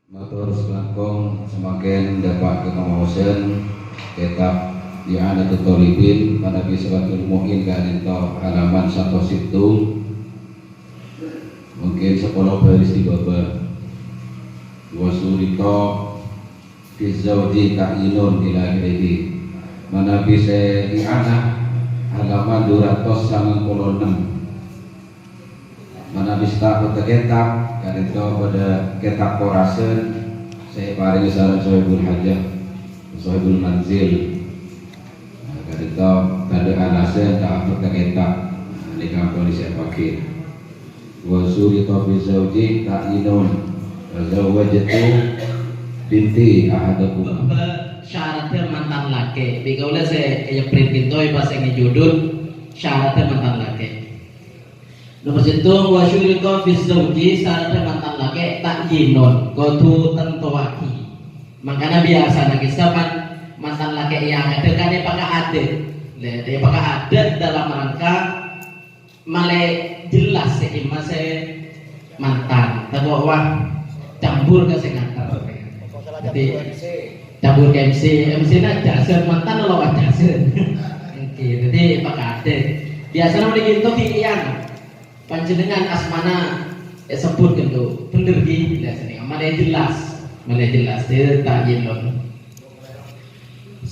Matur selangkung semakin dapat kemawasan kitab I'anatul Thalibin pada Biswatul Mu'in kanito halaman 101 mungkin 10 baris di bawah wasurito bizawji ta'inun ila akhirih mana bisa i'anah halaman 296 mana bisa ketak kanito pada ketak korasen saya paring saran Sohibul Hajah Sohibul Manzil kanito tanda anasen tak ketak ini kampung saya pakai wasurito bizawji ta'inun zawajatu binti ahadakum syaratnya mantan laki dikaula saya print itu pas yang judul syaratnya mantan laki nomor situ wasyurito bizawji syaratnya mantan laki tak jinon gotu tentuaki makanya biasa lagi saban mantan laki yang ada kan dia pakai adat dia pakai adat dalam rangka male jelas sih saya mantan tapi wah campur ke sing antar. Jadi campur ke MC na jasa mantan lo jasa. Oke, jadi pakai adat. Biasanya udah gitu kian. Panjenengan asmana sebut gitu. Bener di biasanya. Mana jelas dia tak jenon.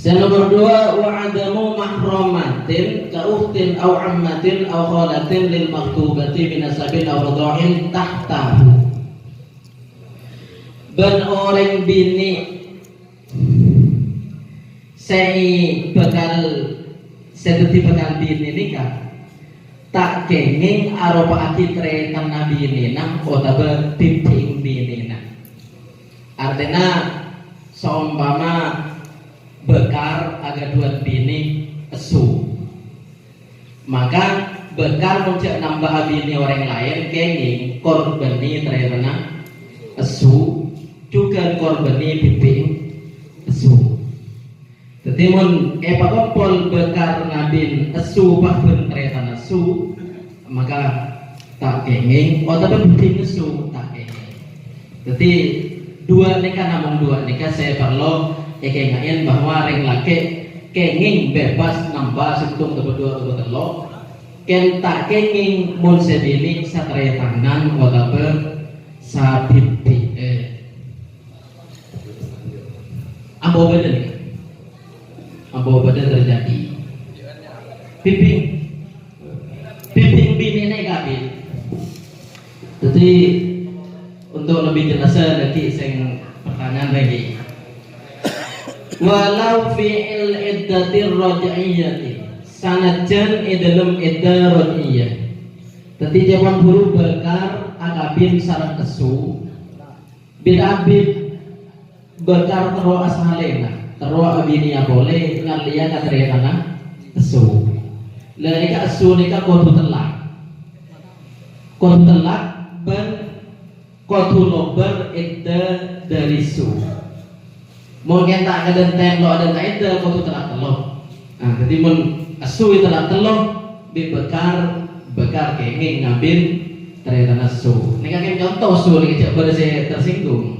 Nomor 2 wa adamu mahromatin ka ukhtin aw ammatin aw khalatin lil maktubati binasabin aw radha'in tahtahu. Ben orang bini saya bini nikah tak kenging aropa akitre tanah bini nang otaba piping bini nang artinya seumpama bekar aga dua bini esu maka bekar mencek nambah bini orang lain kenging korbani terena esu juga korbani piping esu. Tetimun pakompol bekar ngabin esu pak benteretan esu maka tak kenging atau piping esu tak kenging. Jadi dua nikah namun dua nikah saya perlu kengain bahwa reng laki kenging bebas nambah sentung berdua telo ken tak kenging mun sebini satretangan atau sapipi ambo badan terjadi piping bini negatif. Jadi untuk lebih jelas lagi saya pertanyaan lagi walau fi'il iddatir raj'iyyati sanajan idalem iddah raj'iyyah. Jadi jawaban huruf bekar agabin syarat kesu bidabid bekar terus asalena terus abini ya boleh ngalia katanya tanah esu lelika esu nika kodu telak ben kodu lober idda dari su mungkin tak ada ten lo ada idda kodu telak telo nah jadi mun esu itu telak telo bi bekar kenging ngambil dari tanah esu nika kan contoh esu nika cak saya tersinggung.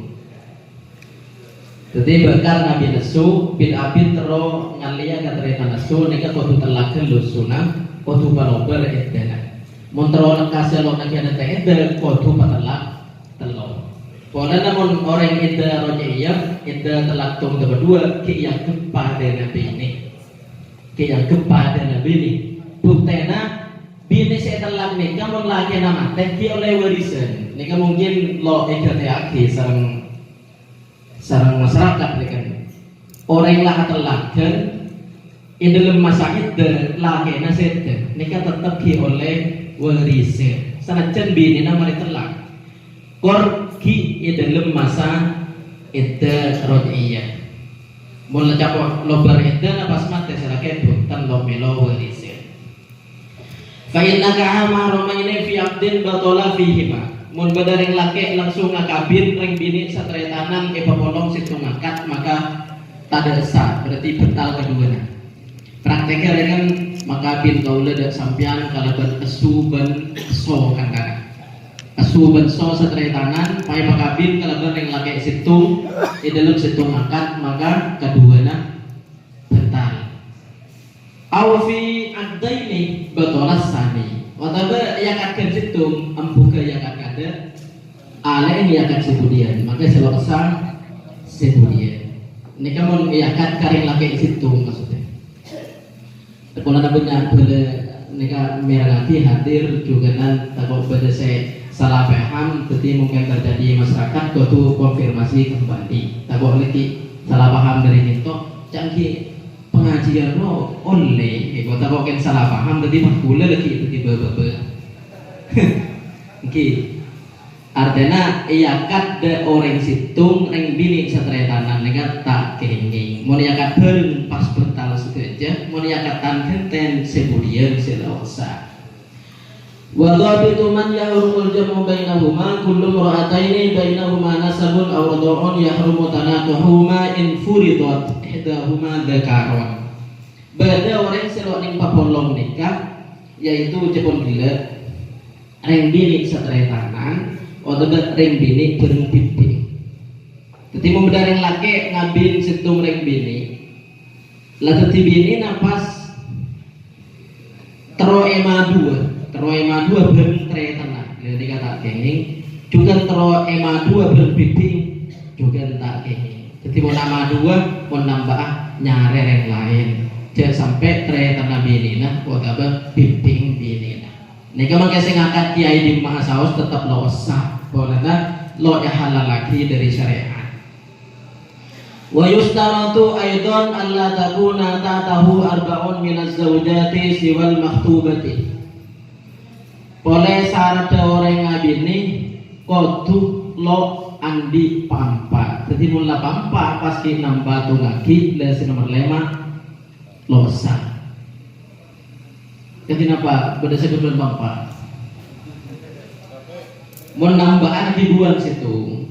Jadi bekar nabi nesu bin abid tero ngalia katanya nesu nika kodu telaken lusuna kodu palober edana montro nekase lo nak ada edda kodu patelak telo pola namun orang edda rojiyah edda telak tung kedua ki yang kepada nabi ini buktena bini saya telak nika mun lagi nama teh ki oleh warisan nika mungkin lo ekate sarang masyarakat kan orang lah telakan in dalam masa itu laki naset nikah tetap ki oleh warisan sanajan bini nama telak kor ki in dalam masa itu rojiyah mula capok lobar itu napas mati seraket bukan lo melo warisan fa inna ka'ama romaine fi abdin batola fihima mun badareng laki langsung ngakabin reng bini satretanan papolong situ ngakat maka tada sah berarti betal kedua prakteknya dengan makabin kaula dak sampean kalaban esu ban so kantana asu benso setretanan pai makabin kalaban ring laki situng dalam situng angkat maka keduana bentar au fi addaini batolas sani wataba yakakan situng ambuka yakakada ale yakat sebudian maka selesai sebudian ini kamu yakat karing laki situng maksudnya kalau ada banyak mereka meragati hadir juga nan takut pada saya salah paham jadi mungkin terjadi masyarakat itu konfirmasi kembali takut lagi salah paham dari itu canggih pengajian lo oleh kalau takut kan salah paham jadi makula lagi itu tiba-tiba oke artinya iakat de orang situng ring bini setretanan mereka tak kehinging mau iakat bareng pas bertal sekeja mau iakat tan sebudian selawasa wa dhabitu man yahrumul jamu bainahuma kullu mar'ataini bainahuma nasabun aw radha'un yahrumu tanatuhuma in furidat ihdahuma dzakaron bada orang selok ning papolong nikah yaitu jepon gila ring bini setretanan atau ring bini bareng pipi. Jadi membeda ring laki ngabin situng ring bini. Lah teti bini napas tero ema dua bareng tre tanah. Jadi kata kenging juga tero ema dua bareng pipi juga tak kenging. Jadi mau nama dua mau nambah nyare ring lain. Jangan sampai tre tanah bini nah buat apa pipi bini nah. Nika mangke sing ngangkat kiai di Mahasaus tetap lo sah. Karena lo halal lagi dari syariat. Wa yustaratu aidan alla takuna ta'tahu arba'un min az-zawjati siwal makhtubati. Boleh syarat orang ngabini kudu lo andi pampa. Jadi mula pampa pasti nambah tu lagi le nomor 5 lo sah. Jadi apa? Berdasarkan pampa. Menambah dibuang situng.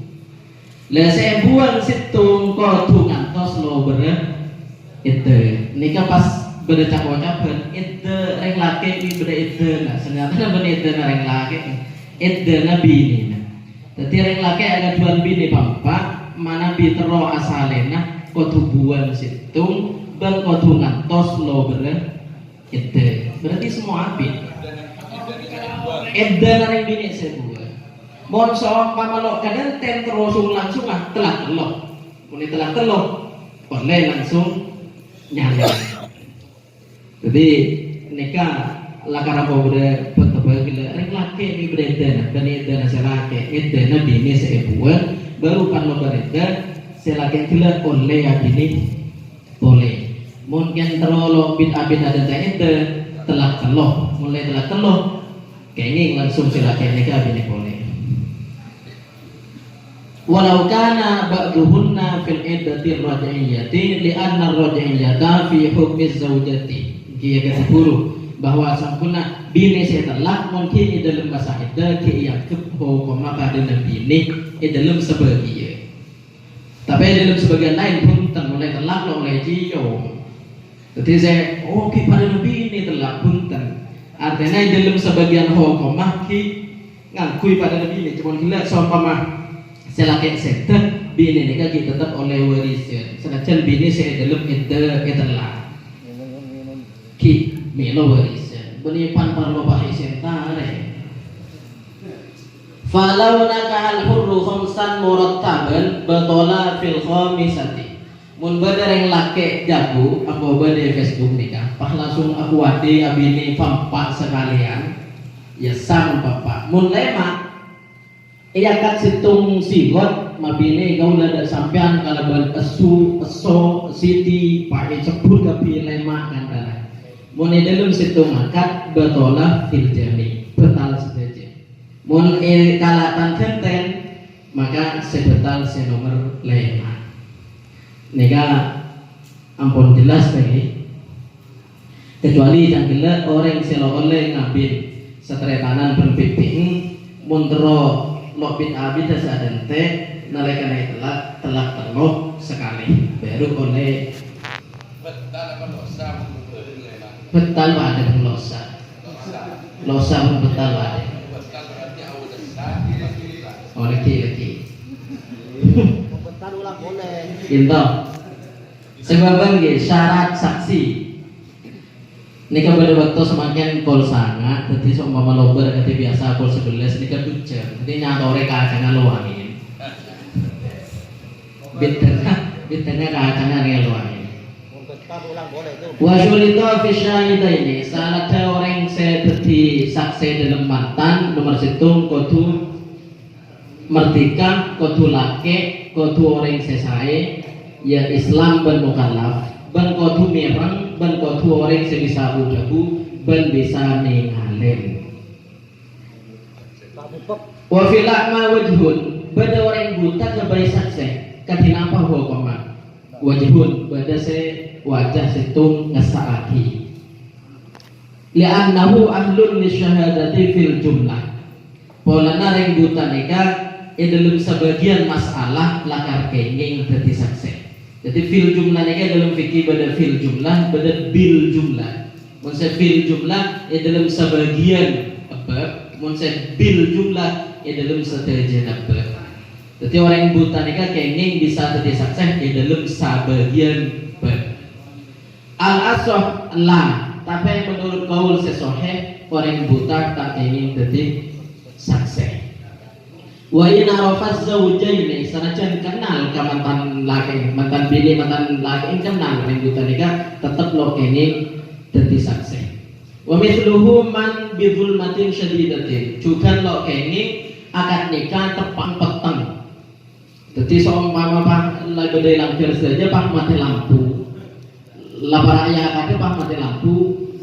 Lah saya buang situng kudu ngantos lo bener itu. Nika pas beda cakap-cakan itu reng laki ini beda itu nah ternyata bener itu reng laki itu nabi ini. Jadi reng laki ada dua bini pampa mana bitero asalena kudu buang situng dan kudu ngantos lo bener itu. Berarti semua abid. Edda reng bini sebuah. Mon soal pamalok kadang ten terus langsung telah telok. Muni telah telok, boleh langsung nyala. Jadi nikah lakar apa udah betapa gila. Reng laki ini bereda, dan itu nasi laki. Itu nabi ini sebuah baru kan lo bereda. Selaki gila oleh ya ini boleh. Mungkin terlalu bid ada itu telah telok, mulai telah telok. Kayaknya langsung selaki nikah ini boleh. Walau kana ba'duhunna fil iddati raj'iyyati li'anna ar-raj'iyyata fi hukmi zawjati. Dia kata guru bahwa sampuna bini saya telak mungkin di dalam bahasa iddah ki yang kepo maka dengan bini di dalam sebagian. Tapi di dalam sebagian lain pun mulai telak oleh jiyo. Jadi saya ki pada bini telak punten. Artinya di dalam sebagian hukum ki ngakui pada bini cuma gila seumpama selaki sektor bini nikah kita tetap oleh warisan. Senajan bini saya dalam itulah ki melo warisan. Bani pan parlo bahisen tare. Falau nakahal hurru khamsan murattaban batola fil khamisati. Mun badareng laki jago aku bade Facebook nikah. Pas langsung aku ade abini pampak sekalian. Ya sang papa. Mun lema ia kat situng sigot mabine gaula dak sampean kalaban esu eso siti pakai cepur tapi lemak kan kana mun dalam situng akad batolah fil jami betal saja mun kalatan tenten maka sebetal senomor lemak nega ampun jelas tadi kecuali yang gelak orang selo oleh ngabin setretanan berpiping muntro lo bin abid sadente nalekane telak telok sekali baru oleh betal ada losa betal ada Oh lagi. Komentar ulang boleh. Gitu. Sebabnya nggih syarat saksi. Nika pada waktu semakin kol sangat, jadi seumpama lober kata biasa kol 11 nika ducer, jadi nyatore kacangnya luangin. Bitanya kacangnya luangin. Komentar ulang boleh itu. Wasulito fisyahida ini salah ada orang saya jadi saksi dalam mantan nomor situng kodu merdeka kodu laki kodu orang sesai ya Islam ben mukallaf ben kodu merang ben kodu orang sebisa udahu ben bisa ningalin Tak bubuk. wa fil a'ma wajhun bada orang buta kebaik saksi kadinapa hukuman wajhun bada se wajah situng ngesaaki li'annahu ahlun lisyahadati fil jumlah polana reng buta nika dalam sebagian masalah lakar kenging dadi saksi. Jadi fil jumlah nika dalam fikih pada fil jumlah pada bil jumlah. Mun fil jumlah dalam sebagian bab, mun bil jumlah dalam sebagian bab. Jadi orang buta nika kenging bisa dadi saksi dalam sebagian bab. Al asah la, tapi menurut kaul sesoheh orang buta tak ingin dadi saksi. Wa in arafaz zawjaini sanajan kenal ka mantan laki, mantan bini, mantan laki kenal orang buta nika tetep lo kenging dadi saksi. Wa mithluhu man bi dzulmatin syadidatin, juga lo kenging akad nikah tepang peteng. Dadi seumpama pak lagi dari lampir saja pak mati lampu. Lapar ayah akadnya pak mati lampu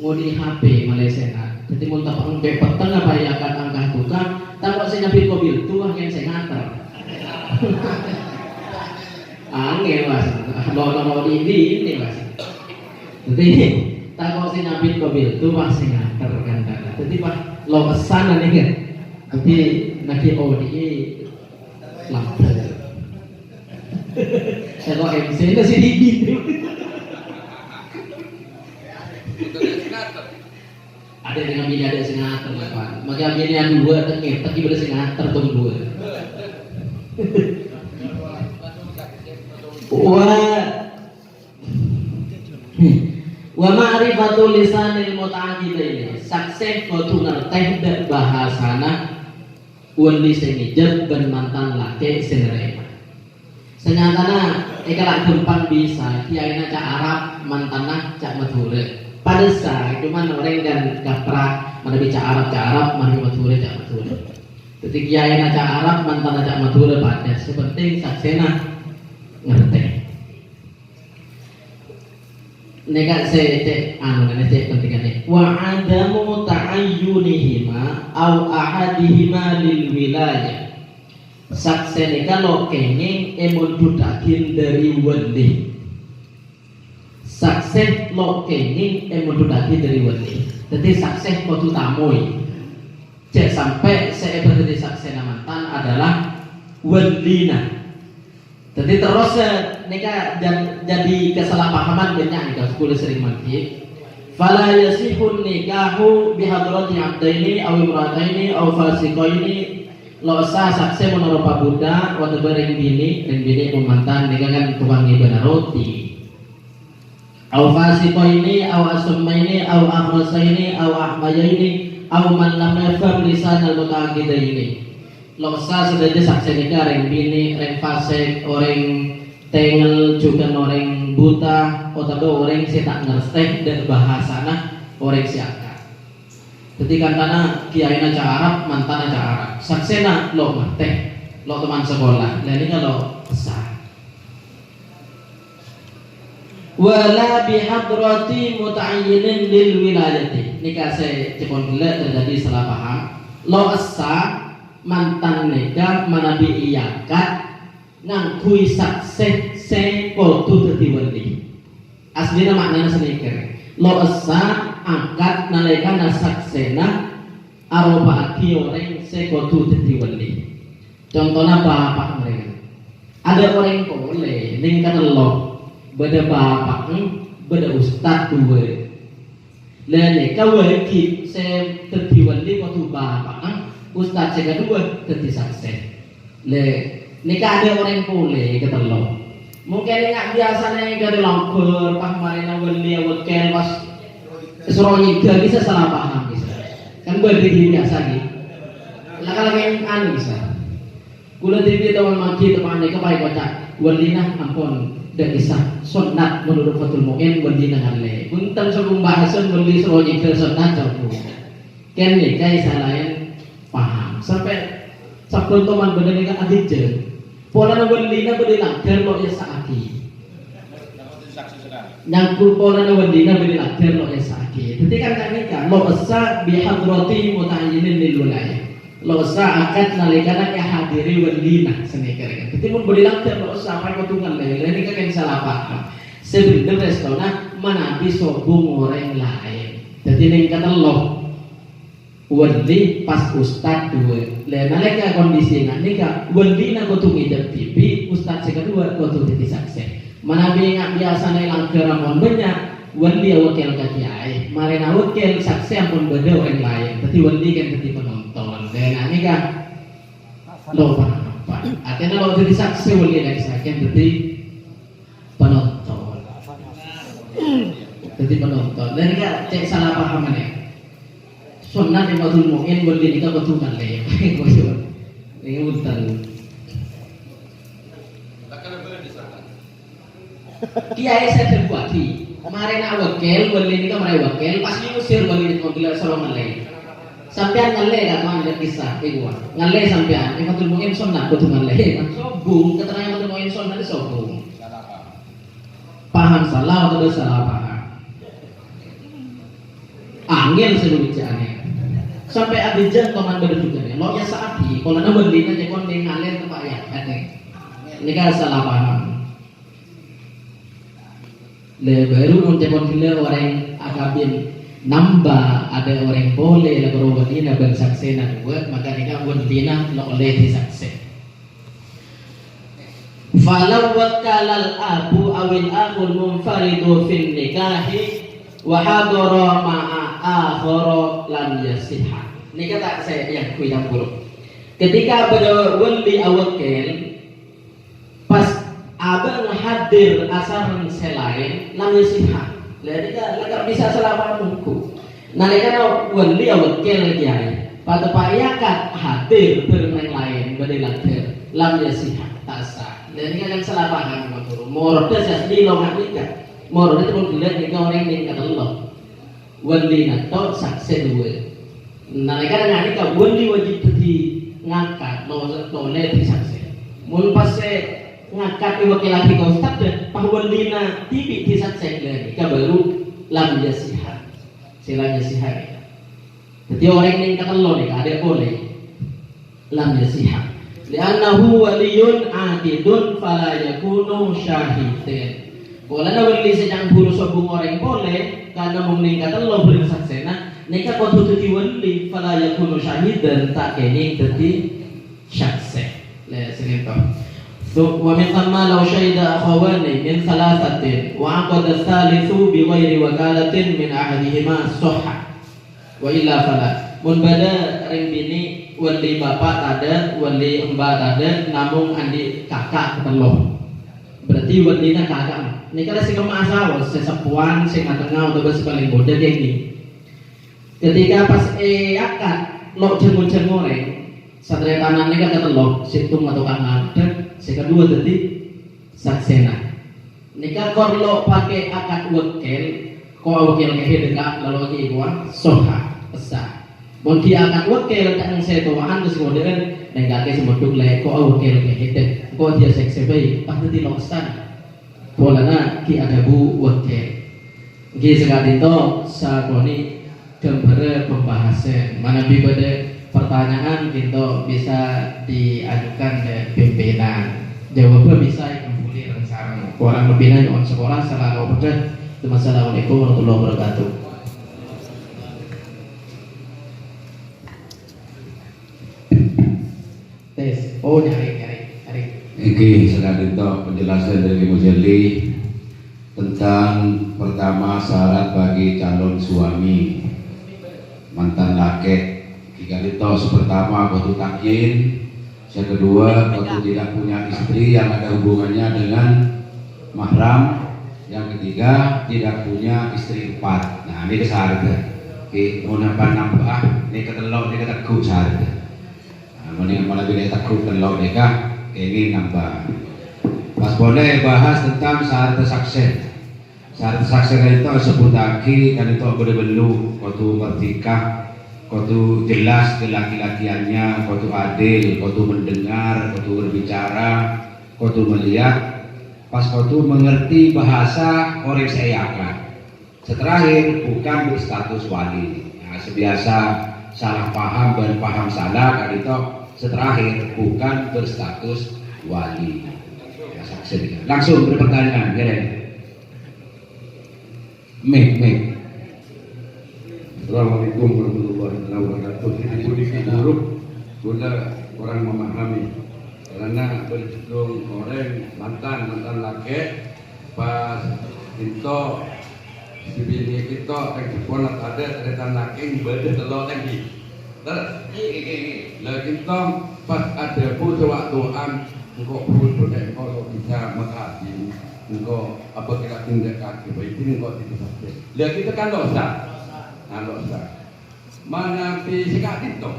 ngudi HP Malaysia. Jadi mun tepang peteng apa ya akan angkah tukang tak kok saya nyapin mobil tuh yang saya nganter. Angin mas, lo ini mas. Jadi tak kok saya nyapin mobil tuh masih nganter kan. Jadi pak lo pesan nih kan. Tapi nanti ODI lampu. Saya kok MC nasi didi. Ada dengan bini ada sengater lah, maka bini yang dua tengah, tapi boleh sengater tuh dua. Wa ma'rifatul lisanil muta'addidaini sakseh kudu ngerteh dak bahasana wali sing ijet ben mantan laki sing nerima. Senyatana eka gampang bisa kiaina cak Arab mantanah cak Madura. Pada saat cuman orang dan kapra mana bicara Arab mana Madura cak Madura. Ketika kiaina cak Arab mantanah cak Madura pada seperti saksena ngerteh. Nega se anu nene se pentingane wa adamu ta'ayyunihima au ahadihima lil wilayah saksene kalau kenging emon dudakin dari wali sakse lo kenging emon dudakin dari wali jadi sakse kudu tamoi cek sampai saya berarti saksena mantan adalah walina. Jadi terus nika jadi kesalahpahaman banyak nika sekolah sering mati. Fala yasihun nikahu bihadrati abdaini aw imrataini aw fasiqaini lo sah sakse menurut Pak Buddha waktu bareng bini dan bini mantan nika kan tukang ngibana roti. Aw fasiqaini aw asmaini aw akhrasaini aw ahmayaini aw man lam yafham lisan al-muta'aqqidaini. Losa sudah saksi nikah orang bini, orang fasik, orang tengel juga orang buta, atau orang si tak ngerti dan bahasana orang siaka. Jadi kantana kiai aja Arab, mantan aja Arab. Saksena lo ngerti, lo teman sekolah. Dan ini kalau sah. Wala bihadrati muta'ayyinin lil wilayati. Nikah saya cepon gila terjadi salah paham. Lo sah mantan nikah manabi iyakat ngangkui sakseh se kudu dadi wali. Aslinya maknanya senikir. Lo esa angkat nalika saksena aroba aki orang se kudu dadi wali. Contohnya bapak mereka. Ada orang boleh ningkat lo beda bapak beda ustad dua. Lain kawajib se dadi wali kudu bapak. Ustaz yang kedua jadi saksi. Le nikah ada orang pule ketelo. Mungkin ingat biasanya kada langkur pas marina wali awal pas seronyi dia bisa salah paham bisa. Kan berdiri biasa gitu. Lagi anu bisa. Kula TV teman maki teman mereka baik baca walina ampun dan kisah sunat menurut Fathul Mu'in walina ngalle. Buntan sebelum bahasan wali seronyi ke sunat jauh. Ken nikah lain paham sampai sabtu teman bener kan adije. Pola na walina berilang terlo ya saaki. Yang pola na walina berilang terlo ya saaki. Ketika kan nikah lo esa bihadrati mutayyinin lil wilayah. Lo esa akad nalikana ya hadiri walina senikah kan. Ketika mun berilang terlo esa apa potungan lain nikah kan salah paham. Sebenarnya restona mana bisobung orang lain. Jadi ning kata lo wali pas ustad dua, nalika kondisi nikah wali na kutu ngidap TV, ustad kedua kutu jadi saksi. Mana ingat biasa nelang keramon banyak wali wakil kiai, marina wakil saksi ampun beda orang lain. Tapi wali kan jadi penonton. Dan nikah lo apa? Artinya lo jadi saksi wali lagi saksi jadi penonton. Jadi penonton. Dan nikah cek salah paham nih. Sunnah yang Fathul Mu'in wali nikah betulan leh. Ini urutan. Kiai saya terbuati. Kemarin wakil wali nikah mari wakil pasti usir wali nikah gila solongan leh. Sampean ngalle kan ada kisah ibu. Ngalle sampean. Ini Fathul Mu'in sunnah betulan leh. Sobung keterangan Fathul Mu'in sunnah itu sobung. Paham salah atau salah paham. Angin sebelumnya sampai ada jam teman berdua lo ya saati kalau nak berdina jangan dengalir ke pak ya ini kan salah paham le baru untuk kita orang akabin nambah ada orang boleh lah kalau berdina bersaksi buat maka ini kan berdina lo oleh disaksi falau wakalal abu awil akul munfaridu fin nikahi wa hadara ma'a akhara lam yasihha. Ini kata saya yang kuidang buruk. Ketika pada wali awakil pas abang hadir asar selain lam yasihha. Jadi kan bisa salah pahamku. Nalika wali awakil kiai pada payakat hadir bermain lain berdelatir lam yasihha tak sah. Jadi kan salah paham guru. Morda jadi lo nikah. Morda itu melihat nikah orang yang kata Allah. Wali nato saksi dua. Nalika dengan nikah wali wajib di ngangkat noleh di saksi. Mun pas ngangkat wakil lagi kau ustad dan pah wali na tibi di saksi lagi. Nikah baru lam yasihat. Sila yasihat. Jadi orang yang kata Allah nikah ada boleh lam yasihat. Li'annahu waliyun adidun fala yakunu syahidin. Boleh na wali sedang buru sobung orang boleh karena meningkat Allah bersaksena nikah kau tututi wali fala yakunu syahidan tak kini jadi saksi. Le segitu. So wa min thamma law syahida akhawani min thalathatin wa aqada thalithu bi ghairi wakalatin min ahadihima sahha wa illa fala. Mun bada ring bini wali bapak ada, wali mbak ada, namun andi kakak ketelu. Berarti walina kakak. Ini kada sing kemasawa, sesepuan sing tengah atau paling bodoh kayak gini. Ketika pas akad lo jengol-jengoleng, satria kanan ini kan ketelu, situng atau kangen. Si kedua tadi saksena. Nikah kalau pakai akad wakil, kau wakil kayak dekat lalu lagi gua soha besar. Bon dia akan wakil tak saya tuaan terus kemudian negatif semeduk leh kau wakil kayak gitu. Kau dia seksi baik, pasti di loksan. Polana ki ada bu wakil. Ki sekali itu saat ini gambar pembahasan mana pada pertanyaan kita bisa diajukan ke pimpinan. Jawabnya bisa kumpulin sekarang. Kurang lebihnya on sekolah selalu berkah. Wassalamualaikum warahmatullahi wabarakatuh. Tes, oh nyari. Ini sekali itu penjelasan dari Mujali tentang pertama syarat bagi calon suami mantan laki. Jika itu pertama kudu takin Yang kedua, waktu tidak punya istri yang ada hubungannya dengan mahram. Yang ketiga, tidak punya istri 4. Nah, ini kesalahan. Oke, mau nambah, ini ketelok, ini keteguk syarat. Nah, ini malah bila teguk telok mereka, ini nambah. Pas boleh bahas tentang syarat saksen. Syarat saksen itu sebut lagi kan itu boleh belu, kudu merdeka, kudu jelas kelaki-lakiannya, kudu adil, kudu mendengar, kudu berbicara, kudu melihat. Pas kudu mengerti bahasa orang saya akan. Terakhir bukan berstatus wali. Nah, sebiasa salah paham dan paham salah kan itu. Terakhir bukan berstatus wali. Ya, langsung berpertanyaan, ya. Mik. Assalamualaikum warahmatullahi wabarakatuh. Ibu buruk guna orang memahami karena berjudul orang mantan laki pas itu si bini kita yang diponat ada ternyata laki berde telur lagi lah kita pas ada pun sewaktuan engkau pun berdek kalau bisa mengkaji engkau apa kita tindak kaki baik ini engkau tidak sakit lah kita kan dosa mana fisika itu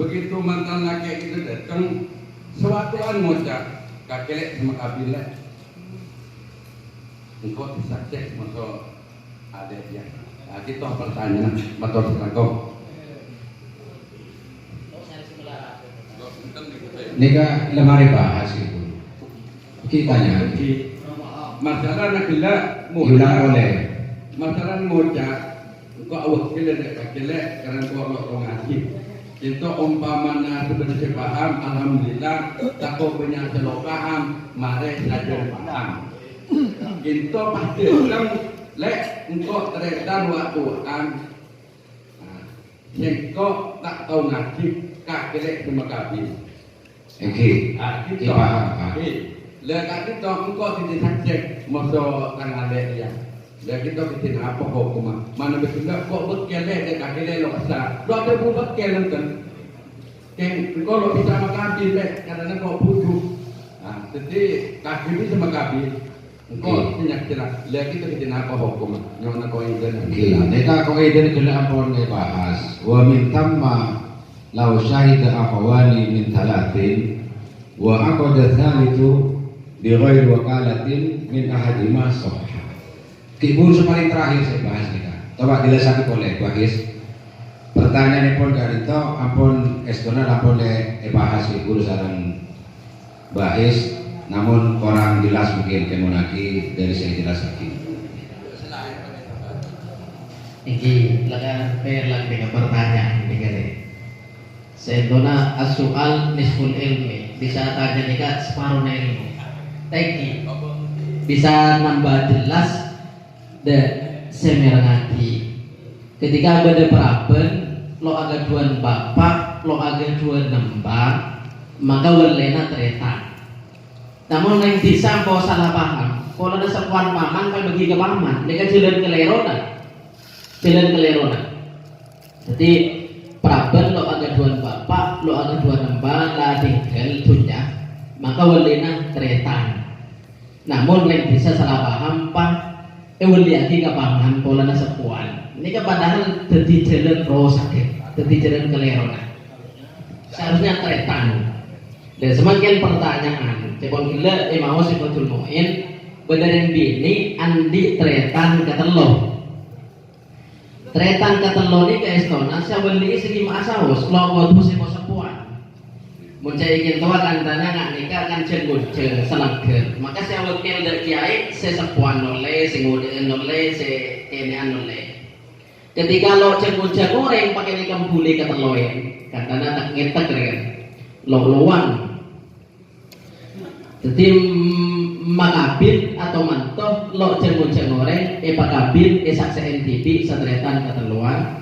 begitu mantan laki itu datang sewaktuan ngocak kakek sama kabinet engkau bisa cek untuk ada dia. Nah, kita pertanyaan betul sekali. Nika lemari bahas itu. Kita tanya. Masalah nak gila Ulang boleh. Masalah ngocak engkau awak kira kakek karena engkau ngaji. Itu umpamanya sebenarnya paham, alhamdulillah. Tak kau punya selo paham, mari saja paham. Itu pasti orang lek engkau terhadap waktuan. Engkau tak tahu ngaji, kakek sama kabin. Oke. Kita paham. Lek kita engkau tidak sakit, masuk tangan dia. Lek kita tidak apa hukum. Mana betul kok berkelek dia kakek lo kasar. Lo ada buat kelek kan? Engkau lo bisa makabin lek karena kau butuh. Jadi kakek ini sama kabin. Engkau tindak jelas. Lek kita tidak apa hukum. Yang nak kau ingin. Oke. Nika kau ingin kena ampun bahas. Wa min tamma law syahida akhwani min talatin wa aqada thalithu bi ghairi wakalatin min ahadima sahih. Kibur paling terakhir saya bahas nika. Coba dijelaskan boleh bahis. Pertanyaan pun dari itu ampun estona ampun bahas kibur sarang bahis. Namun orang jelas mungkin kemonaki dari saya jelas lagi. Iki laga perlang dengan pertanyaan begini. Sedona as-soal nisful ilmi, bisa tanya nikah separuh ilmu. Teki bisa nambah jelas de semerangati. Ketika beda perapen, lo agak duan bapak, lo agak duan nembang, maka welena tereta. Namun yang bisa kau salah paham. Kalau ada sekuan paman, kau bagi ke paman. Mereka jalan kelerona. Jadi praben lo agak duan bapak, lo agak duan nembang, lah tinggal dunia. Maka welena teretan. Namun yang bisa salah paham pak, weli lagi ke paman. Kalau ada sekuan. Ini kan padahal jadi jalan sakit, jadi jalan kelerona. Seharusnya teretan. Dan semakin pertanyaan, cepon gila, mau si betul muin, benerin bini, andi tretan ketelo. Tretan ketelo ni ke estona, saya beli segi masaus, kalau kau si mau sepuan. Muncai ingin tahu kan tanya nggak nikah kan cengut selager. Maka saya wakil dari kiai, saya sepuan nolai, singudin nolai, saya ini nolai. Ketika lo cengut goreng pakai ikan buli keteloin, katanya tak ngetek kan, lo-loan. Jadi makabin atau mantoh lo cengur-cengoreng pakabin saksa NTP satretan keteluan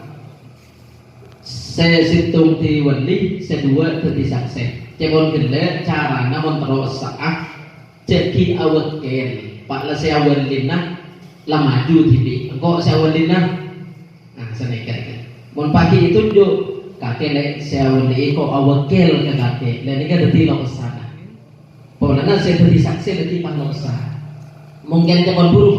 saya situng di wali sedua di saksa cebon gele cara namun terus saah jadi awet ken pak la saya walina la maju tibi engkau saya walina nah seneka mon pagi itu jo kakek lek seawal iko awakil ke kakek lek nika dadi lo kesana pokoknya saya dadi saksi dadi pang kesana mungkin jaman buruk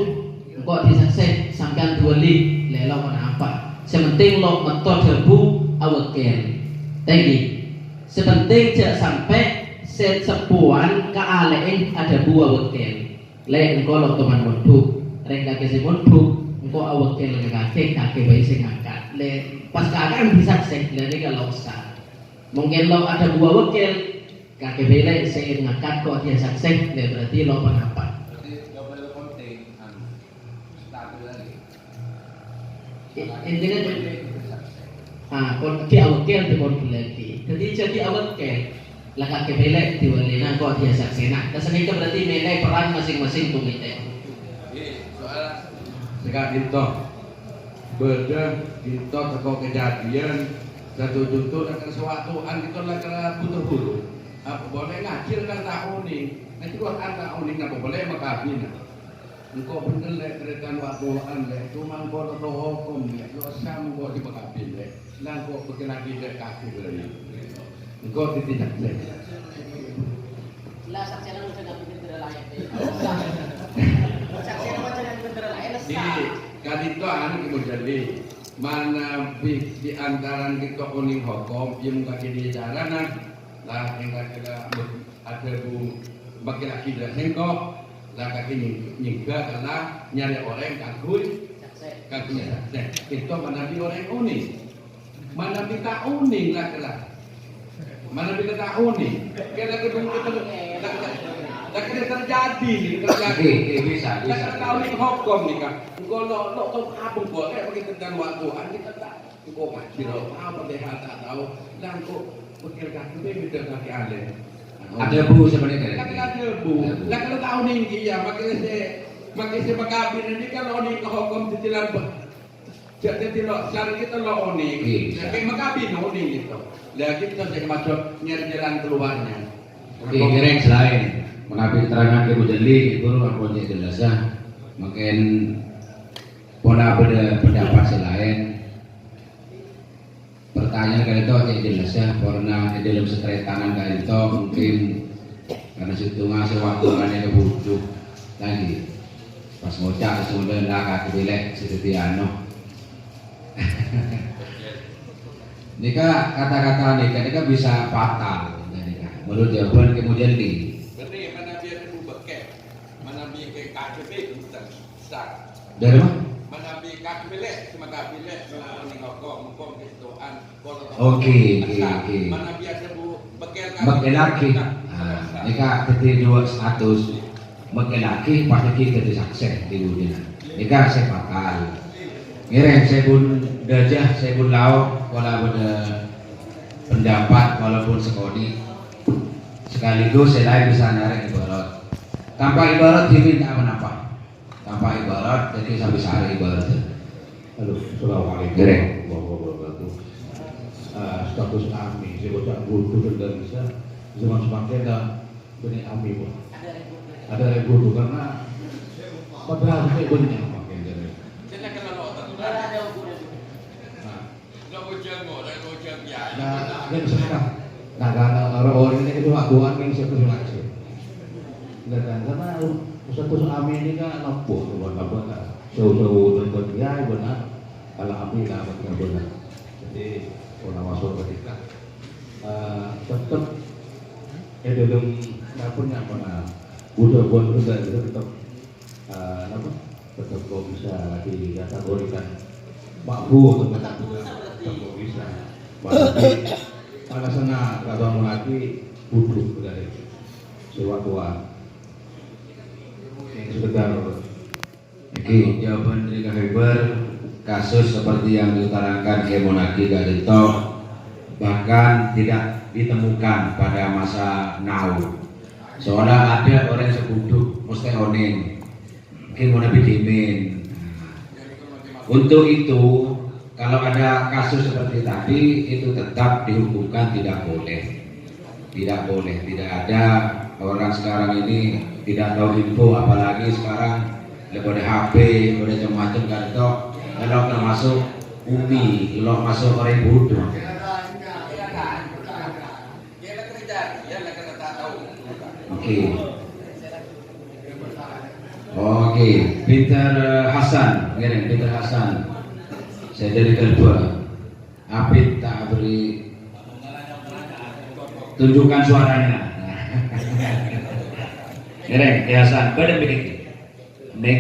kok disaksi sampean duweli lek lo apa sementing lo metot debu awakil tadi sepenting jangan sampai sepuan kealein ada buah wakil lek engko lo teman moduk reng kakek si moduk engko awakil ke kakek bayi sing ngangkat lek pas kakek bisa sih lek kalau usah mungkin lo ada buah wakil kakek bayi lek sing ngangkat kok dia saksi lek berarti lo pendapat intinya dia awakil di lagi jadi awakil lah kakek belek diwalina kok dia saksena kesini berarti mengenai peran masing-masing komite soal sekarang itu beda kita teko kejadian satu contoh dan sesuatu kita lagi butuh dulu apa boleh ngacil kan tahun ini nanti gua kan tahun ini apa boleh makabin engkau bener lek kereta waktuan lek cuma engkau lo hukum lek lo sam engkau di makabin lek dan engkau pergi lagi lek kaki beri engkau tidak lek lah saksena lu jangan bikin tidak layak saksena macam yang bener layak di kali itu anak ibu jadi mana di antaran kita kuning hukum yang kaki di jalanan lah yang kaki ada bu bagi laki dah engkau lah kaki nyingga karena nyari orang kagui kakinya itu mana di orang unik mana kita unik lah kelah mana kita unik kita gedung kita lah kita terjadi bisa kita tahu nih hukum nih kak kalau lo tahu apa boleh bagi tentang waktuan kita tak kok ngaji lo apa deh tak tahu dan kok pikir kaki beda kaki alih ada bu sebenarnya kan ada bu lah kalau tahu nih ya makanya makabin ini kan oni hukum titilan jadi lo cari kita lo oni kayak makabin oni gitu lah kita saya masuk nyari jalan keluarnya kira selain mengambil keterangan ke Bujali itu aku jelas makin pola pendapat selain pertanyaan kali itu yang jelas karena di dalam sekret tangan kali itu mungkin karena situ ngasih waktu yang kebutuh lagi pas ngocak sudah lah kaki bilek seperti Nika kata-kata Nika bisa fatal menurut jawaban kemudian di benih mana biar ibu beket mana biar ke KTP bukan sah dari mana? Mana biar KTP cuma KTP mana hukum ketuaan Oke. mana biar ibu beket laki Nika ketika dua status beket laki pasti kita disakses di dunia Nika saya fatal ngirim saya pun dajah saya pun lauk kalau ada pendapat walaupun sekodi sekaligus saya bisa narik ibarat tanpa ibarat diminta apa tanpa ibarat jadi sampai sehari ibarat. Halo, assalamualaikum warahmatullahi wabarakatuh. Status kami sebutkan butuh dan bisa zaman semakin ada benih kami bu. Ada yang butuh karena padahal saya benih makin jadi. Jadi kalau lo Nah, ini sekarang. Nah, karena orang ini itu akuan yang saya persilakan. Dan karena status kami ini kan nopo, benar. Jauh-jauh dan berbiaya benar. Kalau kami lah benar. Jadi orang masuk ke kita tetap dalam dapurnya mana udah buat udah tetap apa tetap kok bisa dikategorikan mampu tetap kok bisa. Pada sana kalau lagi butuh dari sewa-sewa yang sekedar. Oke, jawaban dari Kak Heber kasus seperti yang diutarakan Kemonaki Gadito bahkan tidak ditemukan pada masa now. Soalnya ada orang sebuduk mesti oning, mungkin mau nabi dimin. Untuk itu kalau ada kasus seperti tadi itu tetap dihukumkan tidak boleh, tidak ada orang sekarang ini tidak tahu info apalagi sekarang ada HP, ada macam-macam kan itu kalau termasuk umi, kalau masuk orang bodoh Oke, Peter Hasan, gini, Peter Hasan. Saya dari kedua. Apit tak beri tunjukkan suaranya. Gini, Hasan, pada begini. Nek.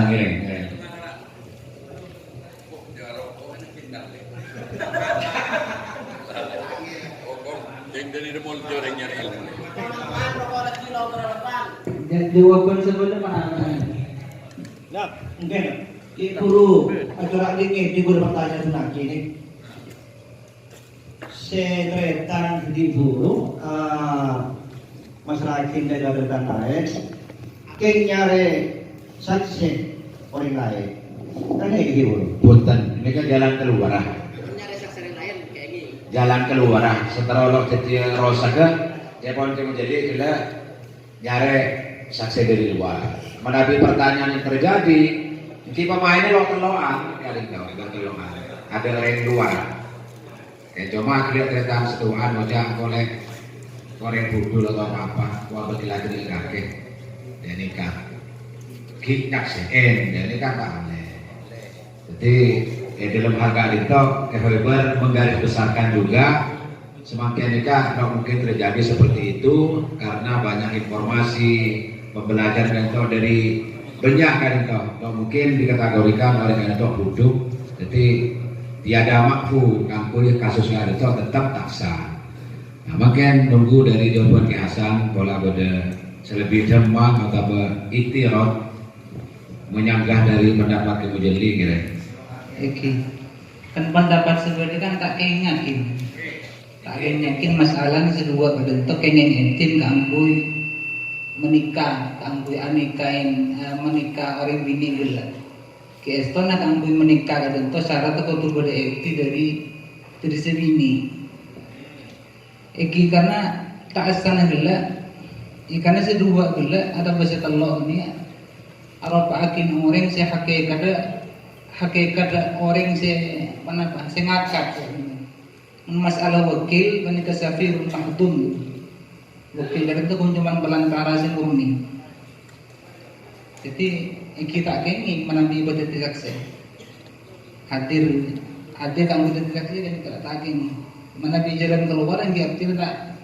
Gini. Jawaban sebenarnya mana? Ya, mungkin. Guru, Acara ini di guru pertanyaan sunaki ini. Sekretan di guru, masyarakat dari dan lain, kenyare saksi orang lain. Kan ini di guru. Punten, ini kan jalan keluar. nyari saksi lain kayak gini. Jalan keluar. Setelah lo jadi rosak, ya pun jadi kita nyari saksi dari luar. Menghadapi pertanyaan yang terjadi, si pemainnya lo teloan, ya teloan. Ada lain luar. Cuma kita tentang setuan, macam korek budul atau apa, wah lagi kakek, dia nikah, kita sen, dia nikah tak aneh. Jadi dalam harga itu, Evelber menggaris besarkan juga. Semakin nikah, kalau mungkin terjadi seperti itu karena banyak informasi pembelajaran kan itu dari banyak kan itu, kalau mungkin dikategorikan oleh kan itu bodoh. Jadi tiada makfu, kampung kasusnya itu tetap tak sah. Nah, mungkin nunggu dari jawaban Ki Hasan, pola pada selebih demam atau itirot menyanggah dari pendapat Ki Mujalli kira. Oke. Kan pendapat sebenarnya kan tak yakin. Tak yakin masalah kedua bentuk kengen entin kangkui menikah, kangkui anikain menikah orang bini gila. Keeston kangkui menikah bentuk syarat atau tuh boleh ekti dari sebini. Eki karena tak asana gila, karena sedua gila ada bahasa telok ini. Arab akin orang saya hakikat orang saya apa saya ngakak. Masalah wakil menikah safirun mahdum. Wakil itu kunjungan belantara si murni. Jadi kita kenging menampi ibadat saksi. Hadir kamu ibadat saksi dan kita tak kenging. Menampi jalan keluar yang diarti tak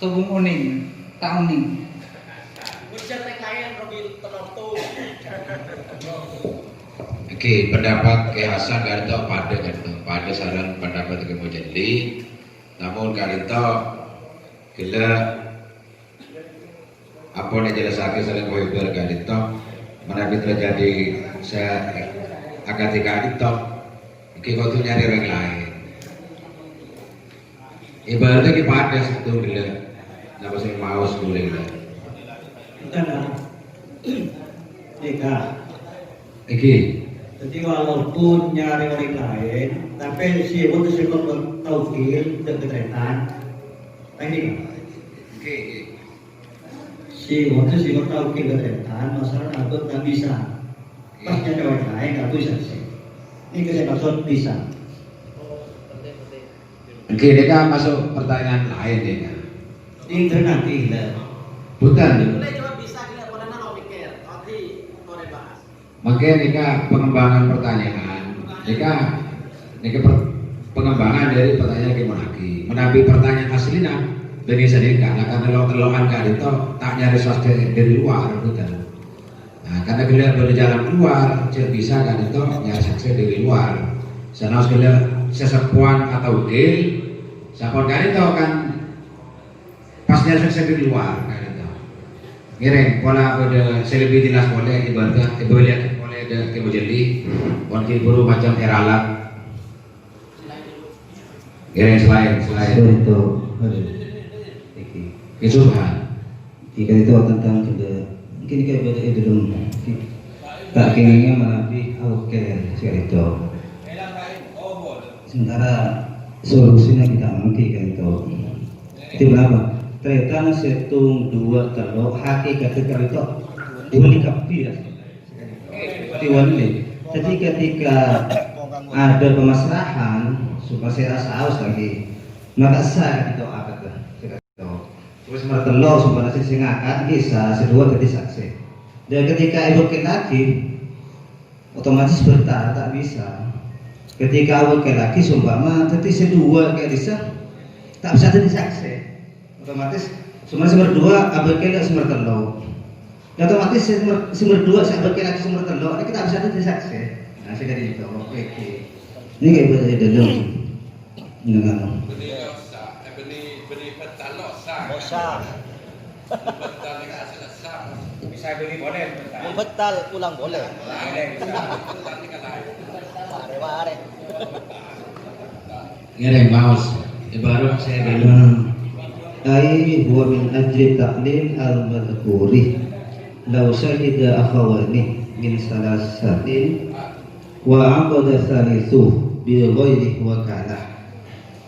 sobung uning, tak uning. Oke, pendapat Ki Hasan Garito pada saran pendapat Ki Mujalli. Namun Garito gila apa yang jelasake saling Muhibur Garito menawi terjadi saya akad Garito iki kudu nyari orang lain. Ibaratnya ki pada situ gila. Napa sing mau boleh gila. Karena Eka. Iki Jadi walaupun nyari orang lain, tapi si untuk si taukil dan ketretan, ini Oke. si untuk si taukil ketretan, masalah aku tak bisa. Pas nyari orang lain nggak bisa sih. Ini saya maksud bisa. Oke, dia kan masuk pertanyaan lain dia kan. Ini nanti lah. Bukan. Coba bisa kita boleh nang mikir, nanti boleh bahas. Makanya nika pengembangan pertanyaan, nika pengembangan dari pertanyaan Kimonaki. Menabi pertanyaan aslinya dari sedika. Nah karena lo kan itu tak nyari sesuatu dari luar, bukan. Nah karena kita berjalan keluar, tidak bisa kan itu nyari saksi dari luar. Sana harus kita sesepuan atau deal, siapa kan itu kan pas nyari saksi dari luar kan itu. Ngiring pola pada selebih jelas boleh ibaratnya boleh ada Ki Mujalli wakil guru macam eralat. Ngiring selain itu itu kan jika itu tentang juga mungkin kayak beda itu dong tak kengingnya menabi oke sekali itu sementara solusinya kita mungkin kan itu berapa ternyata setung dua kalau hakikat itu dua kapi ya diwali jadi ketika ada permasalahan supaya saya rasa haus lagi Maka sah kita akad dah. Terus mertelo sumpah nasi sing akad kisah sedua jadi saksi. Dan ketika ibu laki otomatis bertar tak bisa. Ketika awak laki sumpama tadi sedua kayak bisa tak bisa jadi saksi. Otomatis semua berdua abang kena semua terlalu. Dan otomatis semua dua abang kena semua terlalu. Kita bisa jadi saksi. Nah saya jadi itu. Oke. Ini kayak berada dalam dengan bisa beli boleh membetal ulang boleh Ngerem maus. Baru saya bilang. ai huwa min ajli ta'lim al-madhkuri law syahida akhawani min salasatin wa aqada thalithu bi ghairi wakalah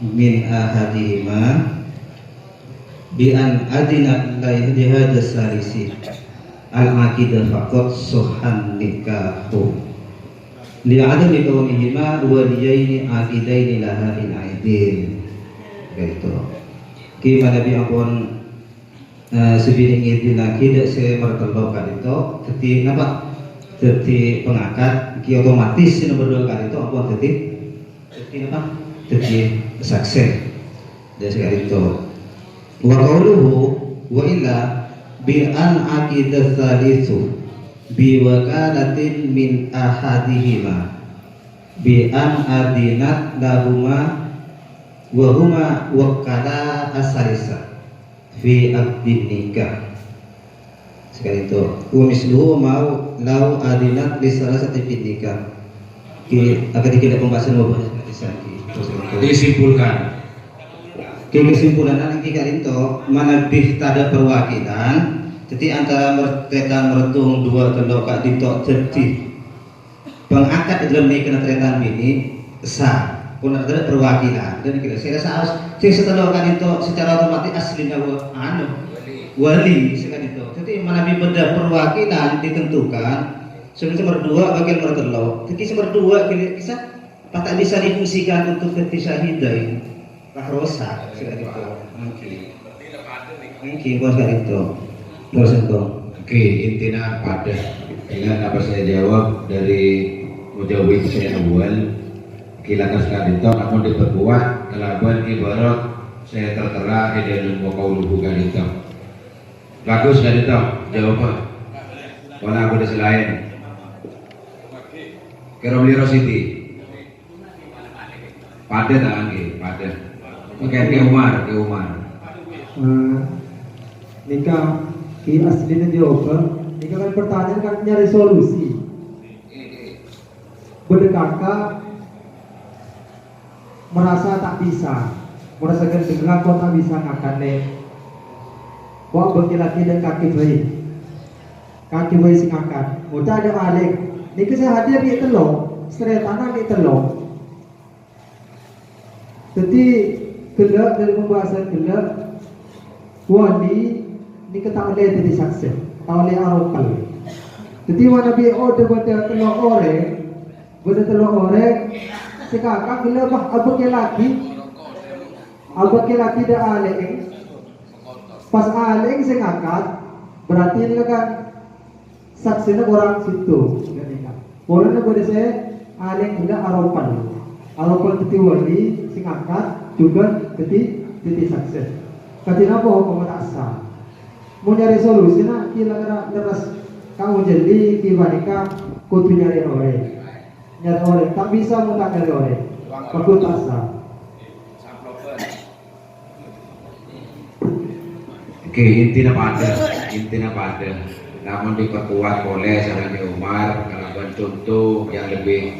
min ahadihima bi an adina la hada salisi al-aqidah faqat suhan nikahu li'adami kaunihima waliyaini aqidaini laha in aidin gitu. Kima Nabi ampun sebiring itu lagi tidak saya mertelokkan itu jadi apa jadi pengangkat ki otomatis nomor dua kali itu ampun jadi apa jadi saksi dari sekali itu wa qauluhu wa illa bi an aqidah tsalitsu bi wakalatin min ahadihima bi an adinat lahuma wa huma wakala asalisa fi aqdin nikah sekali itu wa misluhu mau lau adinat li salasati fi nikah akan dikira pembahasan wabah Disimpulkan. Kesimpulan nanti kali itu manabih tada perwakilan jadi antara mertetan meretung dua terloka ditok jadi pengangkat dalam nikah tretan ini sah pun ada perwakilan dan kira saya rasa harus setelah kan itu secara otomatis aslinya wali sekan itu jadi manabi beda perwakilan ditentukan sebelum berdua bagian bertelur jadi berdua kisah tak bisa difungsikan untuk ketisyahidain rosak sekan itu mungkin bos kan itu terus itu Oke, intinya pada dengan apa saya jawab dari mujawab saya awal kilakan sekali itu namun diperkuat kelaban ibarat saya tertera dalam qauluhu kan itu bagus kan itu jawaban wala aku selain Keromli Rositi pada tangan pada oke ke Umar nikah ki aslinya jawab nikah kan pertanyaan kan nyari solusi berdekatan merasa tak bisa merasakan dengan kau tak bisa ngakane kau berkilaki dan kaki bayi sing akan udah ada alik ini saya hadir di telur setelah tanah di telur jadi gelap dari pembahasan gelap wali ini tak boleh jadi saksi tak boleh arokal jadi mana bi order buat telur orek sekarang bila abang laki dah aleng pas aleng saya ngangkat berarti ini kan saksinya orang situ orang nak boleh saya aleng tidak aropan teti wali sing ngangkat juga teti saksi katina apa hukum tak sah mau nyari solusi nak kira terus kamu jadi kibanika kutu nyari orang tak bisa muntah nyari orang aku tak sah. Oke, intinya pada namun diperkuat oleh sahabat Umar kalau contoh yang lebih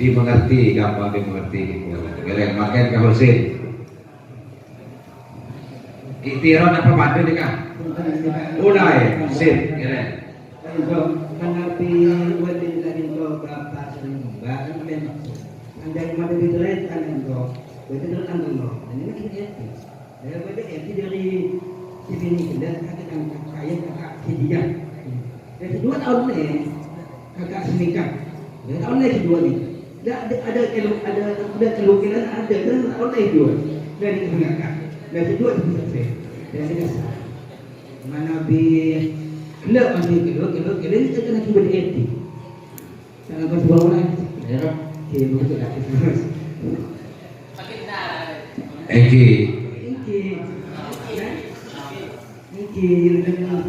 dimengerti, gampang dimengerti gitu. Makin ke Husin Iktiron apa pada nih kak? Ulai, Husin kira Menapi wali dari itu berapa sering mbak memang anda yang ada di terus kan itu betul kan itu ini kan itu dari betul itu dari sini kita akan kaya kakak dia dari 2 tahun ni kakak senikah dari tahun ni kedua ni ada kelukiran ada kan tahun ni dua dari mengangkat dari dua itu bisa saya dari dasar mana bi kelak masih kelak itu kena cuba diedit jangan kau sebuah orang ya begitu lah Eki Mungkin dengan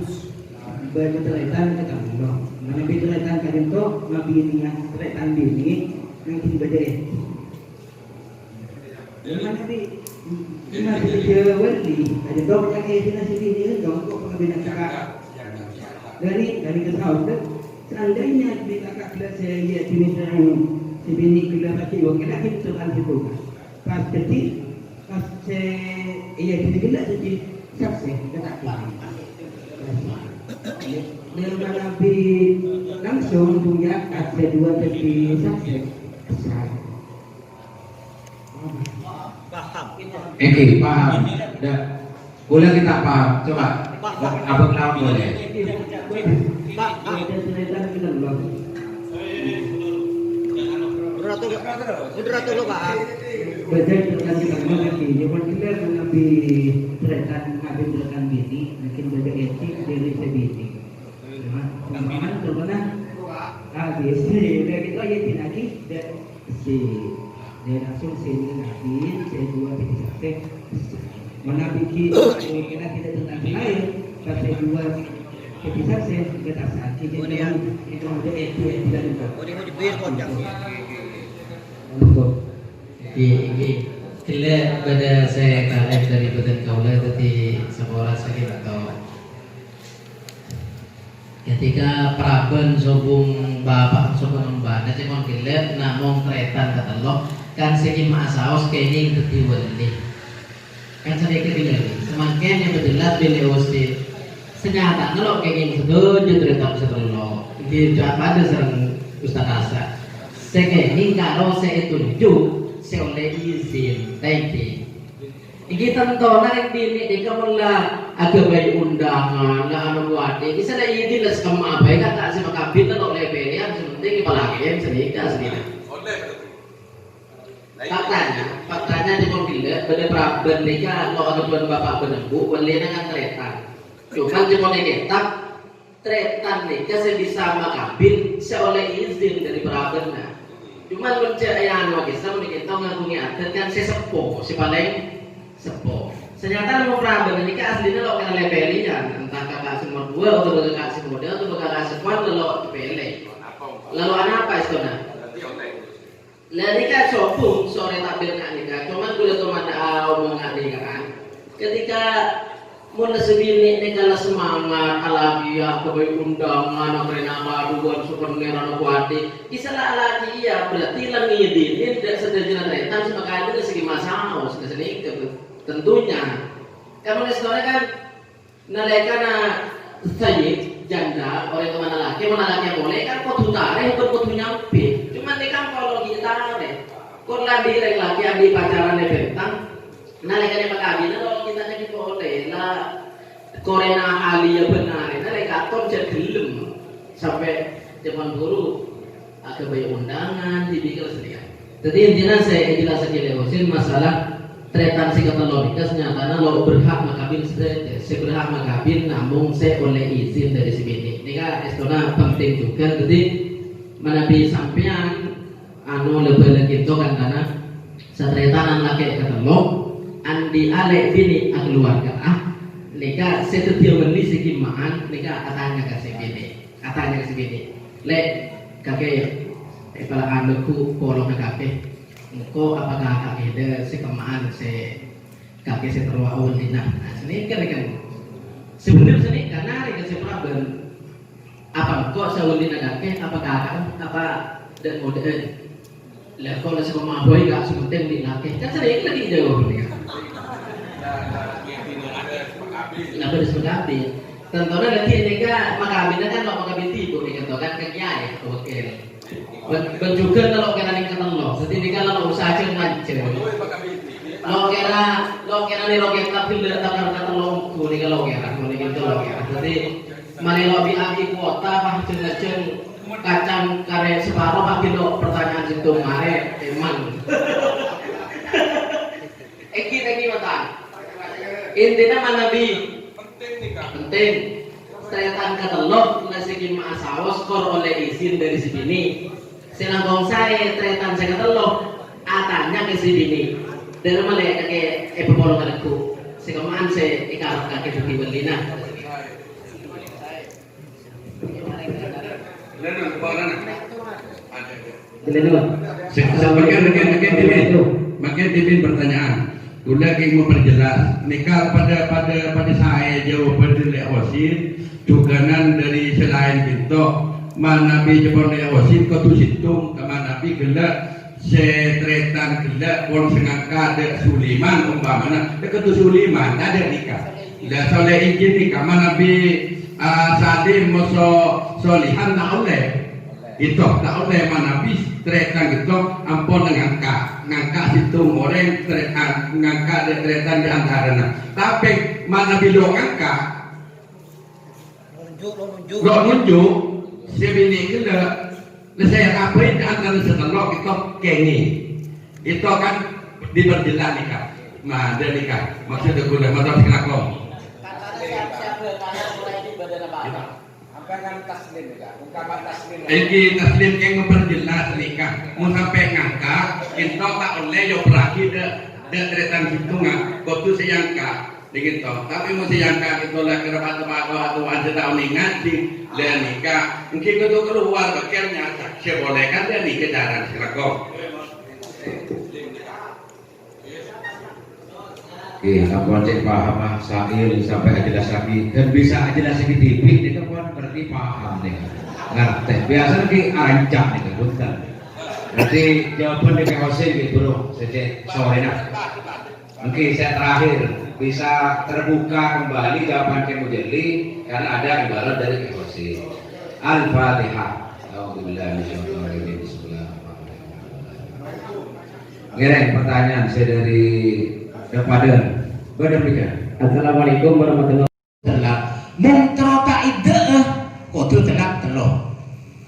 berkaitan ke kamu, mana berkaitan ke itu, mabini yang berkaitan bini, mungkin berdaya. Mana bi, mana dia wali, ada dok yang kena sini dia, dok kok pengambilan cakap. Dari kesahut, seandainya di kakak kelas saya sini terang, si bini kelas pasti wakil lagi tuhan situ. Pas jadi, pas ia sini kelas jadi. Saksi dekat dia Nabi langsung punya ada dua tepi saksi Eki paham dah boleh kita paham coba abang lawan boleh ada cerita kita belum Udah dulu Pak. Belajar tentang kita lagi zaman kita Nabi ceritakan Nabi ceritakan bini mungkin belajar etik dari sebini teman-teman terkenal habis dia kita ayat lagi dan si dia langsung sini Nabi saya dua pilih saksi mana bikin kita tidak tentang lain tapi dua pilih saksi kita saksi jadi itu ada etik dan itu Mau dibir kok jangan. Ini kila pada saya kalek dari badan kaulah tadi seorang sakit atau ketika praben sobung bapak sobung mbak nanti kon kila namong tretan kata lo kan segi maasaos kayaknya itu tiwali kan sedikit ini semakin yang berjelas beliau sih senyata kalau kayaknya setuju tretan seterlo di apa ada serang Ustaz Asa sekali kalau saya tunjuk saya oleh izin tadi ini tentu narik dini di kamulah agak baik undangan lah anu buat ini saya izin lah sekama apa ya kata si makabin lah oleh belian sementing apalagi yang sedikit sedikit faktanya di mobil pada praben nikah lo ada tuan bapak penembu belian dengan tretan cuman di mobil ketak tretan nikah saya bisa makabin saya oleh izin dari praben nah cuma mencayaan wakil sama kita ngakungi adat kan saya sepuh si paling sepuh ternyata mau praben ini kan aslinya lo kena lepelian entah kakak semua dua atau kakak si model atau kakak sekuat lo pele lalu apa istana lalu kan sopung sore tampil nggak nikah cuman kuliah teman omong nggak nikah kan ketika mun sebini negala semangat alagia kebaik undangan karena baruan supengeran kuati isalah lagi ya berarti lang ngidinin tidak sederhana tretan sebagai itu segi masalah sedikit tentunya karena sebenarnya kan nalekana sayyid janda oleh kemana laki boleh kan kau tutare untuk kau nyampe cuman ini kan kalau kita kau lagi laki adi pacaran bentang nalekana makabina kalau kita jadi boleh lah korena alia benar naleka kon jelem sampai zaman guru agak banyak undangan dibikir sedikit jadi intinya saya jelas saja lewasin masalah tretan si katalonika senyatanya lo berhak makabin saya berhak makabin namun saya oleh izin dari si bini ini kan istana penting juga jadi menabi sampean anu lebih lagi itu kan karena setretanan laki katalog andi ale bini keluarga nika setetia beli segimaan nika katanya ke sini le kakek kepala anakku kolong ke kakek engko apakah kakek ada sekemaan kakek seterwa awal dina sini kan sebenarnya sini karena mereka sepraben apa kok sawal dina kakek apakah apa dan modern lah kalau sekoma boy gak sementing di kakek kan sering lagi jauh nih nah pada sebagainya tentunya nanti ini kan makabinnya kan lo makabin tibu nih kan kenyai oke benjukan kalau kira nih ketemu lo jadi ini kan lo usaha macam lo kira nih lo kira pilih takar kata lo kuning lo kira jadi mari lo abi kuota pak ceng kacang kare separuh pak lo pertanyaan situ mare emang Eki intinya mana bi Penting nih kak. penting tretan ketelok segi maasawas kor oleh izin dari si bini silangkong saya tretan saya ketelok atanya ke si bini dari malah kakek pemolongan aku sekamaan saya ikat kakek bukti berlina Lalu kepala nak. jadi dua Makin tipin pertanyaan. Udah yang memperjelas. Nikah pada saya jauh pada osin. Duganan dari selain kita. Mana bi jepon osin kau tu situng. Mana bi gelak setretan gelak pon sengaka ada Suliman umpamana. Dekat tu Suliman ada nikah. Dah soleh izin nikah mana bi Sadim moso solihan tak oleh. Itu tak oleh mana bis tretan gitu ampun ngangka situ orang tretan ngangka de tretan di antaranya tapi mana bilo ngangka lo nunjuk si bini kena saya kapain di antara setelok itu kengi itu kan diperjelas nikah nah dia nikah maksudnya gue masalah sekelakon Iki taslim yang memperjelas nikah, mau sampai ngangkat, kita tak oleh yo berarti de tretan hitungan, kau tu sayangka, begitu. Tapi mau sayangka kita lah kerabat atau ada tahun ingat di nikah, mungkin kita keluar bekerja, saya boleh kan dia nikah jarang serakok. Kapan cek paham saya sampai jelas lagi dan bisa jelas lagi tipik nih kapan berarti paham nih ngerti biasanya ki ancam nih kan bukan berarti jawaban di POC gitu bro sejak sore nak mungkin saya terakhir bisa terbuka kembali jawaban Kemujeli karena ada ibarat dari POC Al-Fatihah. Alhamdulillah Bismillahirrahmanirrahim. Pertanyaan saya dari Kepada berdemikian. Assalamualaikum warahmatullahi wabarakatuh. Mentro kaide kudu telak telo.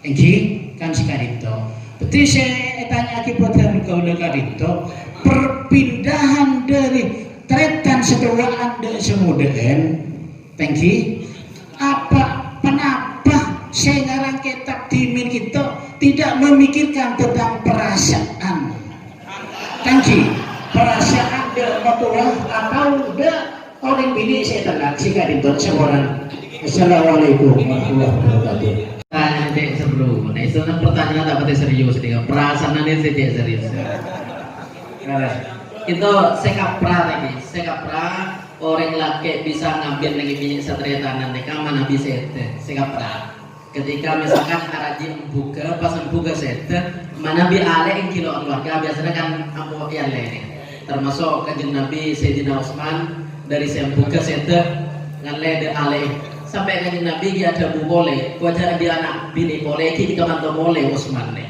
Engki kan sekarito. Berarti saya tanya lagi program kaula karito perpindahan dari tretan setua anda semudaan. Tengki kenapa saya ngarang kitab timin kita tidak memikirkan tentang perasaan. Tengki perasaan dia matua atau dia orang bini saya telat jika dibuat seorang. Assalamualaikum warahmatullahi wabarakatuh. Nanti sebelum, nah itu pertanyaan dapat serius dia. Perasaan ini saya serius. Itu sekapra lagi, sekapra orang laki bisa ngambil lagi bini satria tanah mereka mana bisa itu sekapra. Ketika misalkan araji membuka, pas membuka sete, mana bi ale yang kilo keluarga biasanya kan apa yang lain. Termasuk kanjeng Nabi Sayyidina Utsman dari sembuka sete ngale de ale sampai kanjeng Nabi dia ada bu boleh kuajar dia anak bini boleh ki kaman to boleh Utsman nih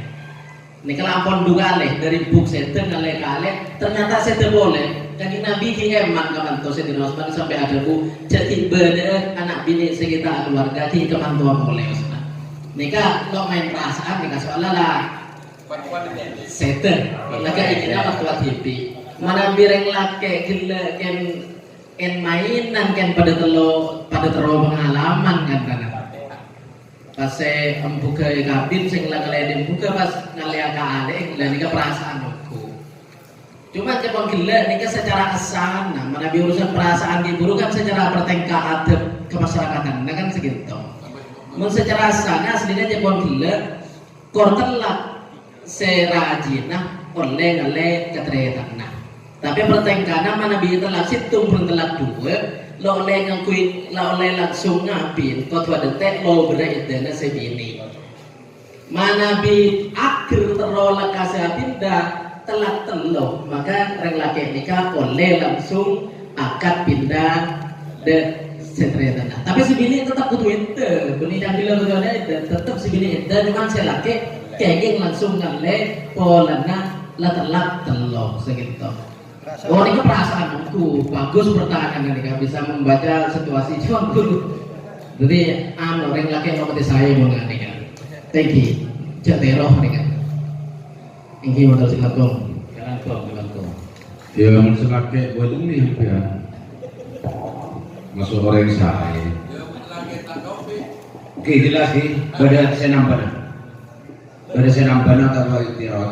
ini kalau ampun duga ale dari buk sete ngale kale ternyata sete boleh kanjeng Nabi ki eman kaman to Sayyidina Utsman sampai ada bu jadi bede anak bini sekitar keluarga ki kaman to boleh Utsman nika lo main perasaan nika soalnya lah sete lagi ini apa kuat hippie mana bireng laki gila ken mainan ken pada telo pengalaman kan pas saya membuka kabin saya ngeliat buka pas ngeliat kade dan ini perasaan aku cuma cepon gila ini secara asan nah mana urusan perasaan diburu kan secara pertengkar adab kemasyarakatan nah kan segitu secara asan aslinya cepon gila kortelak serajina oleh ketretan nah tapi pertengkaran mana bi telak situng telak dua lo oleh ngakui lo oleh langsung ngapin kau tuh detek lo berai dana sebini mana bi akhir terolak kasih pindah telak telo maka reng laki nikah oleh langsung akad pindah de setretan tapi sebini tetap kudu ente beli yang bilang kudu ente tetap sebini ente cuman saya laki kayaknya langsung ngale polana la telak telo segitu. Oh ini perasaanku bagus pertahanan ini bisa membaca situasi cuman jadi orang laki yang mau saya mau nggak nih kan thank you jateroh nih kan thank you modal silakan ya menselake buat ini ya masuk orang saya. Oke jelas sih, pada senambana atau itirot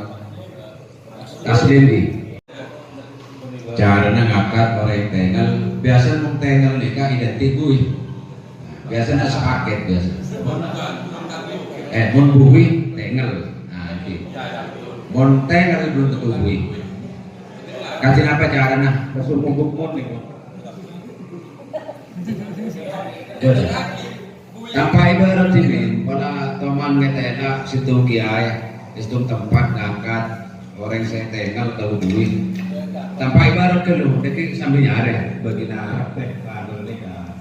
taslim di caranya ngangkat orang tengel biasa nung tengel nikah identik gue biasanya sepaket biasa mun bui tengel nah itu mun tengel belum tentu bui kasih apa caranya bersumpung mun nih sampai ibarat ini pada teman ngetena situ kiai situ tempat ngangkat orang saya tengel tahu duit tanpa ibarat ke lu deki sambil nyari begina baru nikah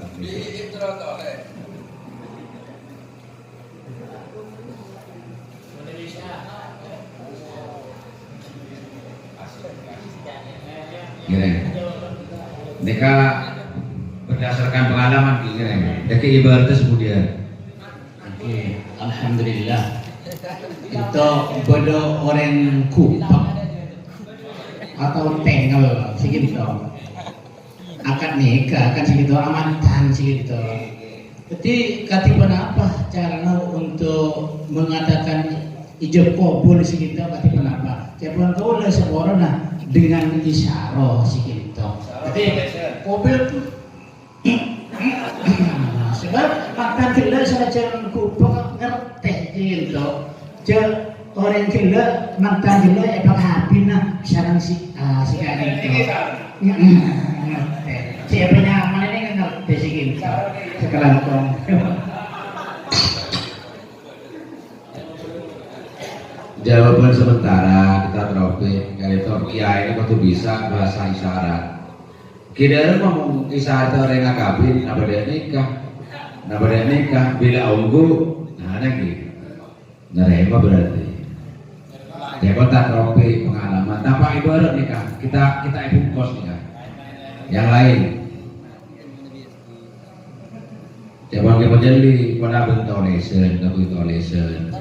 gini nikah berdasarkan pengalaman gini deki ibaratnya kemudian oke alhamdulillah itu bodoh orang kupang atau tengel segitu akad nikah akan segitu amantan segitu jadi katipan apa cara untuk mengatakan ijab kabul segitu katipan apa jawaban kau lah seorang nah dengan isyarah segitu jadi kabul tuh sebab makan gila saja kupang ngerti gitu orang gila mantan gila ebang habis nah sekarang si kaya itu siapa nyaman ini kan ngerti sih gitu sekarang kong jawaban sementara kita tropik kali itu kiai ini waktu bisa bahasa isyarat kita ngomong isyarat orang yang kabin napa dia nikah bila unggu nah ada gitu nerema berarti ya kota tropi pengalaman tanpa ibarat nikah kita ibu kos nikah yang lain coba kita jeli pada bentolesan tapi tolesan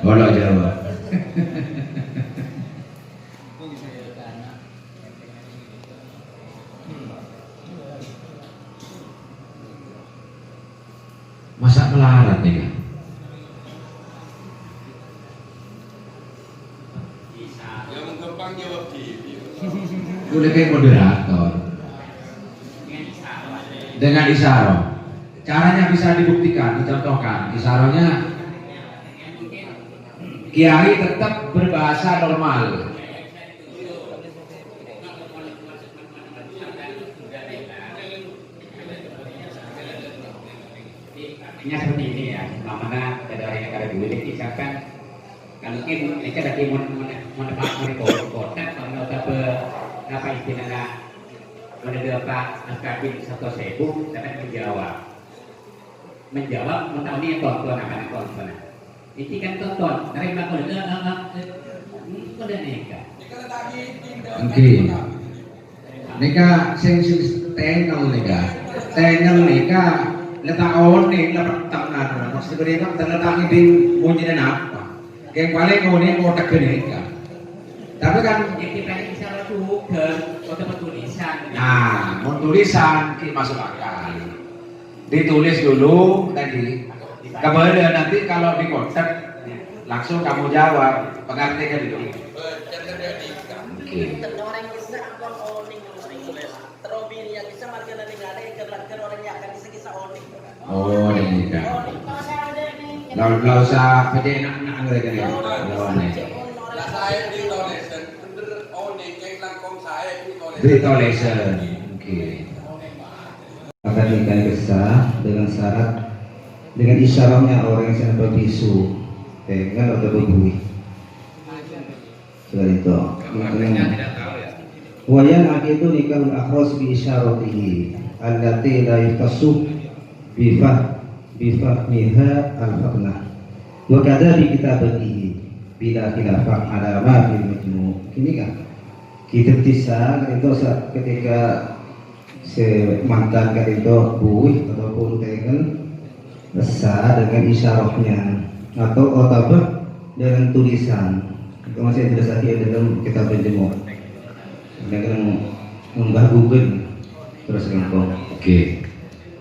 bodoh Jawa masa melarat nikah udah kayak moderator dengan isyarat caranya bisa dibuktikan dicontohkan isyaratnya kiai tetap berbahasa normal artinya seperti ini ya mana ada orang yang ada duit misalkan kalau mungkin mereka ada menepak kotak kalau apa istilahnya mendapat naskah satu sebu dapat menjawab mentau ini tonton akan tonton ini kan tonton dari belakang itu udah nikah oke nikah sing tengel nikah letak one letak tengah maksud mereka terletak di bunyinya apa yang paling kau ini mau tak nikah tapi kan yang kita ini bisa lakukan untuk tulisan nah mau tulisan kita masuk akal ditulis dulu tadi kemudian nanti kalau di kontak langsung kamu jawab pengertian itu oke oh ini kan lalu usah pede enak-enak lagi kan lawannya Ditolesan. Oke. Akan nikah besar dengan syarat dengan isyaratnya orang yang sangat berbisu dengan atau berbui. Sudah itu. Wayan itu nikah akhros bi isyaratihi allati la yutasu bifahmiha al-faqnah. Wa kadza bi kitabatihi bila khilafah ala ma fil majmu'. Ini kan kita bisa itu ketika mantan itu buih ataupun dengan besar dengan isyaratnya atau otabah dengan tulisan itu masih tidak sakit dalam kitab penjemur dengan membahas Google terus gampang. Oke.